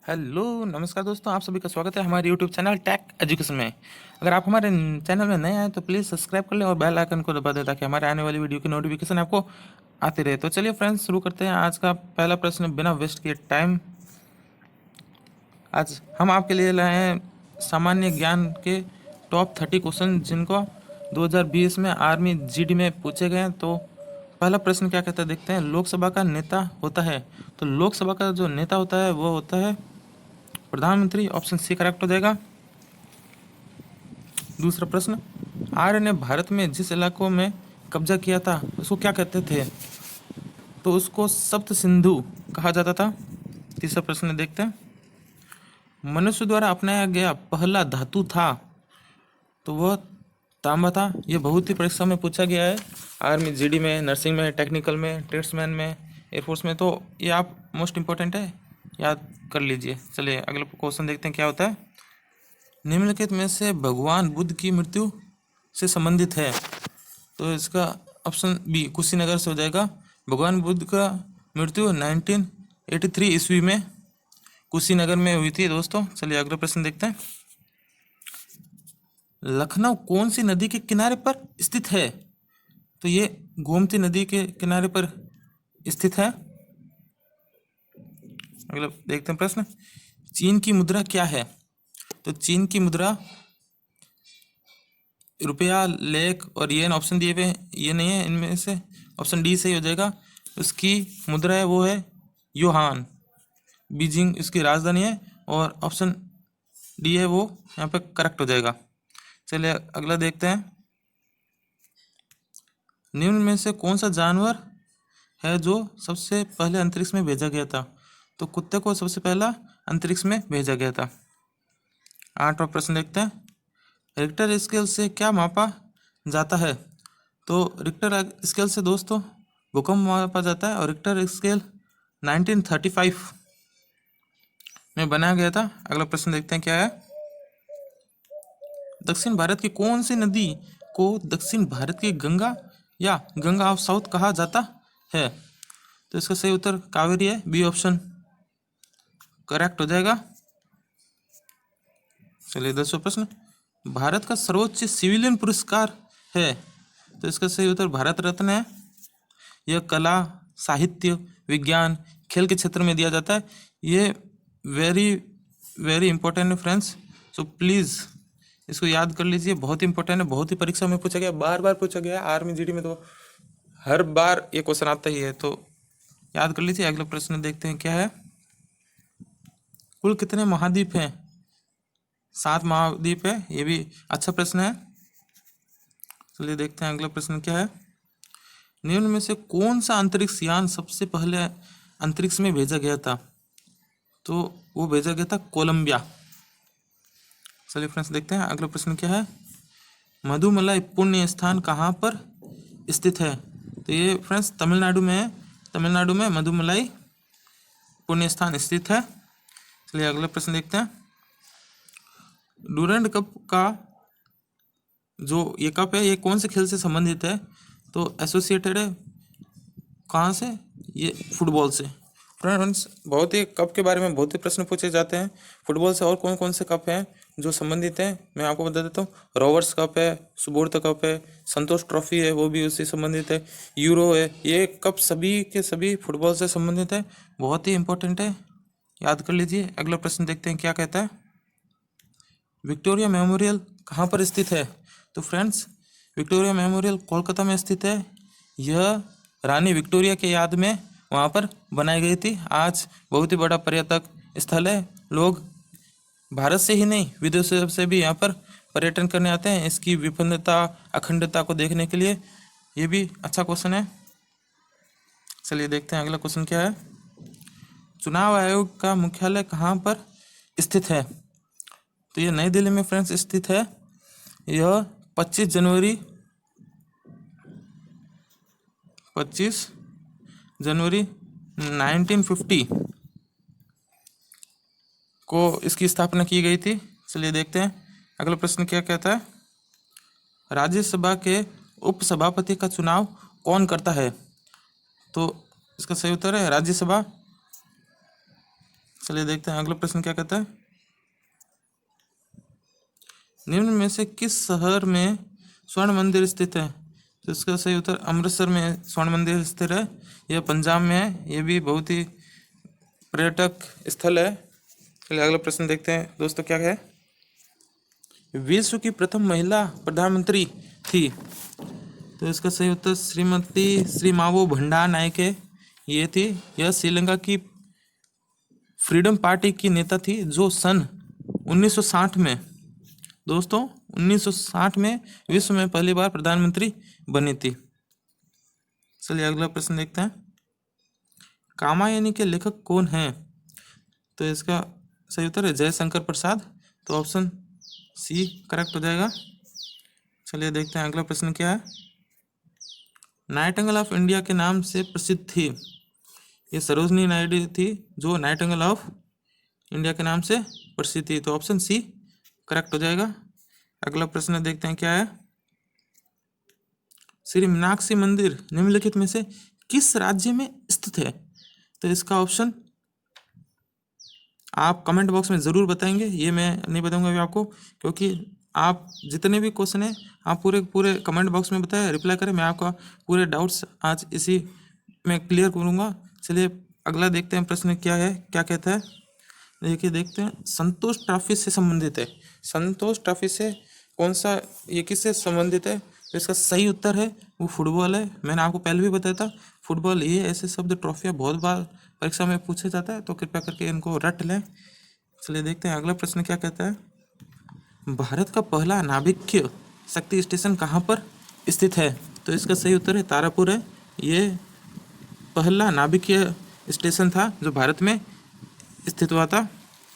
Hello नमस्कार दोस्तों, आप सभी का स्वागत है हमारे यूट्यूब चैनल टेक एजुकेशन में। अगर आप हमारे चैनल में नए आए तो प्लीज़ सब्सक्राइब कर लें और बेल आइकन को दबा दें ताकि हमारे आने वाली वीडियो की नोटिफिकेशन आपको आती रहे। तो चलिए फ्रेंड्स, शुरू करते हैं। आज का पहला प्रश्न बिना वेस्ट किए टाइम। आज हम आपके लिए लाए हैं सामान्य ज्ञान के टॉप 30 क्वेश्चन जिनको 2020 में आर्मी जीडी में पूछे गए हैं। तो पहला प्रश्न क्या कहता है, देखते हैं। लोकसभा का नेता होता है, तो लोकसभा का जो नेता होता है वो होता है प्रधानमंत्री। ऑप्शन सी करेक्ट हो जाएगा। दूसरा प्रश्न, आर्य ने भारत में जिस इलाकों में कब्जा किया था उसको क्या कहते थे, तो उसको सप्त सिंधु कहा जाता था। तीसरा प्रश्न देखते हैं। मनुष्य द्वारा अपनाया गया पहला धातु था, तो वह तांबा था। यह बहुत ही परीक्षा में पूछा गया है, आर्मी जीडी में, नर्सिंग में, टेक्निकल में, ट्रेड्समैन में, एयरफोर्स में। तो ये आप मोस्ट इम्पोर्टेंट है, याद कर लीजिए। चलिए अगला क्वेश्चन देखते हैं क्या होता है। निम्नलिखित में से भगवान बुद्ध की मृत्यु से संबंधित है, तो इसका ऑप्शन बी कुशीनगर से हो जाएगा। भगवान बुद्ध का मृत्यु 1983 ईस्वी में कुशीनगर में हुई थी दोस्तों। चलिए अगला प्रश्न देखते हैं। लखनऊ कौन सी नदी के किनारे पर स्थित है, तो ये गोमती नदी के किनारे पर स्थित है। अगला देखते हैं प्रश्न। चीन की मुद्रा क्या है, तो चीन की मुद्रा रुपया, लेक और येन ऑप्शन दिए हुए हैं, ये नहीं है इनमें से। ऑप्शन डी सही हो जाएगा। उसकी मुद्रा है वो है युहान, बीजिंग इसकी राजधानी है, और ऑप्शन डी है वो यहाँ पे करेक्ट हो जाएगा। चलिए अगला देखते हैं। निम्न में से कौन सा जानवर है जो सबसे पहले अंतरिक्ष में भेजा गया था, तो कुत्ते को सबसे पहला अंतरिक्ष में भेजा गया था। 8वां प्रश्न देखते हैं। रिक्टर स्केल से क्या मापा जाता है, तो रिक्टर स्केल से दोस्तों भूकंप मापा जाता है, और रिक्टर स्केल 1935 में बनाया गया था। अगला प्रश्न देखते हैं क्या है। दक्षिण भारत की कौन सी नदी को दक्षिण भारत की गंगा या गंगा ऑफ साउथ कहा जाता है, तो इसका सही उत्तर कावेरी है, बी ऑप्शन करेक्ट हो जाएगा। चलिए 10वां प्रश्न। भारत का सर्वोच्च सिविलियन पुरस्कार है, तो इसका सही उत्तर भारत रत्न है। यह कला, साहित्य, विज्ञान, खेल के क्षेत्र में दिया जाता है। ये वेरी वेरी इंपॉर्टेंट है फ्रेंड्स, सो प्लीज़ इसको याद कर लीजिए। बहुत इंपॉर्टेंट है, बहुत ही परीक्षा में पूछा गया, बार बार पूछा गया। आर्मी जीडी में तो हर बार ये क्वेश्चन आता ही है, तो याद कर लीजिए। अगला प्रश्न देखते हैं क्या है। कुल कितने महाद्वीप हैं, 7 महाद्वीप है, ये भी अच्छा प्रश्न है। चलिए देखते हैं अगला प्रश्न क्या है। निम्न में से कौन सा अंतरिक्ष यान सबसे पहले अंतरिक्ष में भेजा गया था, तो वो भेजा गया था कोलंबिया। चलिए फ्रेंड्स देखते हैं अगला प्रश्न क्या है। मधुमलाई पुण्य स्थान कहाँ पर स्थित है, तो ये फ्रेंड्स तमिलनाडु में है। तमिलनाडु में मधुमलाई पुण्य स्थान स्थित है। चलिए अगला प्रश्न देखते हैं। डूरंड कप का जो ये कप है, ये कौन से खेल से संबंधित है, तो एसोसिएटेड है कहाँ से, ये फुटबॉल से। फ्रेंड्स बहुत ही कप के बारे में बहुत ही प्रश्न पूछे जाते हैं फुटबॉल से। और कौन कौन से कप हैं जो संबंधित हैं, मैं आपको बता देता हूँ। रॉबर्ट्स कप है, सुबोर्त कप है, संतोष ट्रॉफी है, वो भी उससे संबंधित है। यूरो है, ये कप सभी के सभी फुटबॉल से संबंधित है, बहुत ही इंपॉर्टेंट है, याद कर लीजिए। अगला प्रश्न देखते हैं क्या कहता है। विक्टोरिया मेमोरियल कहाँ पर स्थित है, तो फ्रेंड्स विक्टोरिया मेमोरियल कोलकाता में स्थित है। यह रानी विक्टोरिया के याद में वहाँ पर बनाई गई थी। आज बहुत ही बड़ा पर्यटक स्थल है। लोग भारत से ही नहीं विदेशों से भी यहाँ पर पर्यटन करने आते हैं, इसकी विभिन्नता, अखंडता को देखने के लिए। ये भी अच्छा क्वेश्चन है। चलिए देखते हैं अगला क्वेश्चन क्या है। चुनाव आयोग का मुख्यालय कहाँ पर स्थित है, तो ये नई दिल्ली में फ्रेंड्स स्थित है। यह 25 जनवरी 1950 को इसकी स्थापना की गई थी। चलिए देखते हैं अगला प्रश्न क्या कहता है। राज्यसभा के उपसभापति का चुनाव कौन करता है, तो इसका सही उत्तर है राज्यसभा चलिए देखते हैं अगला प्रश्न क्या कहता है। निम्न में से किस शहर में स्वर्ण मंदिर स्थित है? तो इसका सही उत्तर अमृतसर में स्वर्ण मंदिर स्थित है। यह पंजाब में है। ये भी बहुत ही पर्यटक स्थल है। चलिए अगला प्रश्न देखते हैं दोस्तों क्या है। विश्व की प्रथम महिला प्रधानमंत्री थी? तो इसका सही उत्तर श्रीमती श्रीमावो भंडार नायके ये थी। यह श्रीलंका की फ्रीडम पार्टी की नेता थी जो सन 1960 में दोस्तों 1960 में विश्व में पहली बार प्रधानमंत्री बनी थी। चलिए अगला प्रश्न देखते हैं। कामायनी के लेखक कौन हैं? तो इसका सही उत्तर है जयशंकर प्रसाद। तो ऑप्शन सी करेक्ट हो जाएगा। चलिए देखते हैं अगला प्रश्न क्या है। नाइटिंगेल ऑफ इंडिया के नाम से प्रसिद्ध थी? ये सरोजनी नायडू थी जो नाइटिंगेल ऑफ इंडिया के नाम से प्रसिद्ध थी। तो ऑप्शन सी करेक्ट हो जाएगा। अगला प्रश्न देखते हैं क्या है। श्री मीनाक्षी मंदिर निम्नलिखित में से किस राज्य में स्थित है? तो इसका ऑप्शन आप कमेंट बॉक्स में ज़रूर बताएंगे। ये मैं नहीं बताऊंगा अभी आपको, क्योंकि आप जितने भी क्वेश्चन हैं आप पूरे कमेंट बॉक्स में बताएं, रिप्लाई करें। मैं आपका पूरे डाउट्स आज इसी में क्लियर करूंगा। चलिए अगला देखते हैं प्रश्न क्या है, क्या कहता है। देखिए देखते हैं। संतोष ट्रॉफी से संबंधित है। संतोष ट्रॉफी से कौन सा, ये किससे संबंधित है? तो इसका सही उत्तर है वो फुटबॉल है। मैंने आपको पहले भी बताया था फुटबॉल। ये ऐसे शब्द ट्रॉफियाँ बहुत बार परीक्षा में पूछा जाता है, तो कृपया करके इनको रट लें। चलिए देखते हैं अगला प्रश्न क्या कहता है। भारत का पहला नाभिकीय शक्ति स्टेशन कहाँ पर स्थित है? तो इसका सही उत्तर है तारापुर है। ये पहला नाभिकीय स्टेशन था जो भारत में स्थित हुआ था।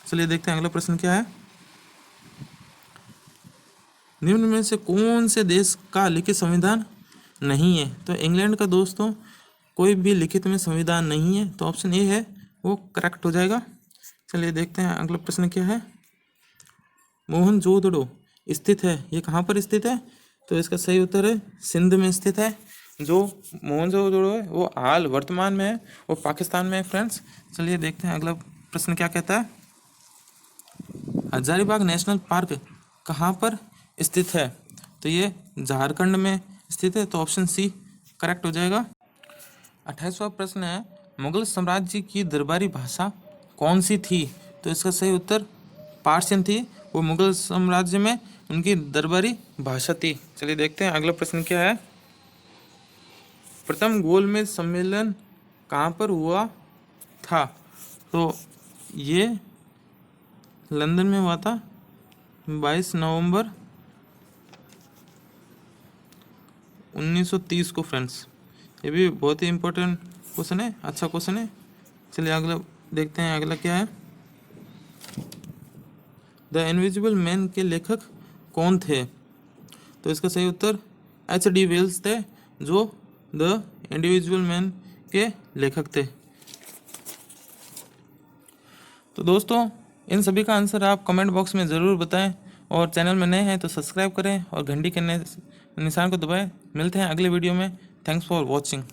चलिए देखते हैं अगला प्रश्न क्या है। निम्न में से कौन से देश का लिखित संविधान नहीं है? तो इंग्लैंड का दोस्तों कोई भी लिखित में संविधान नहीं है। तो ऑप्शन ए है वो करेक्ट हो जाएगा। चलिए देखते हैं अगला प्रश्न क्या है। मोहनजोदड़ो स्थित है, ये कहाँ पर स्थित है? तो इसका सही उत्तर है सिंध में स्थित है। जो मोहनजोदड़ो है वो हाल वर्तमान में है, वो पाकिस्तान में है फ्रेंड्स। चलिए देखते हैं अगला प्रश्न क्या कहता है। हजारीबाग नेशनल पार्क कहाँ पर स्थित है? तो ये झारखंड में स्थित है। तो ऑप्शन सी करेक्ट हो जाएगा। 28वां प्रश्न है। मुगल साम्राज्य की दरबारी भाषा कौन सी थी? तो इसका सही उत्तर पार्शियन थी। वो मुगल साम्राज्य में उनकी दरबारी भाषा थी। चलिए देखते हैं अगला प्रश्न क्या है। प्रथम गोलमेज सम्मेलन कहाँ पर हुआ था? तो ये लंदन में हुआ था 22 नवंबर 1930 को फ्रेंड्स। ये भी बहुत ही इम्पोर्टेंट क्वेश्चन है, अच्छा क्वेश्चन है। चलिए अगला देखते हैं अगला क्या है। द इनविजिबल मैन के लेखक कौन थे? तो इसका सही उत्तर H.D. वेल्स थे जो द इंडिविजुअल मैन के लेखक थे। तो दोस्तों इन सभी का आंसर आप कमेंट बॉक्स में ज़रूर बताएं, और चैनल में नए हैं तो सब्सक्राइब करें और घंटी के निशान को दबाएं। मिलते हैं अगले वीडियो में। Thanks for watching.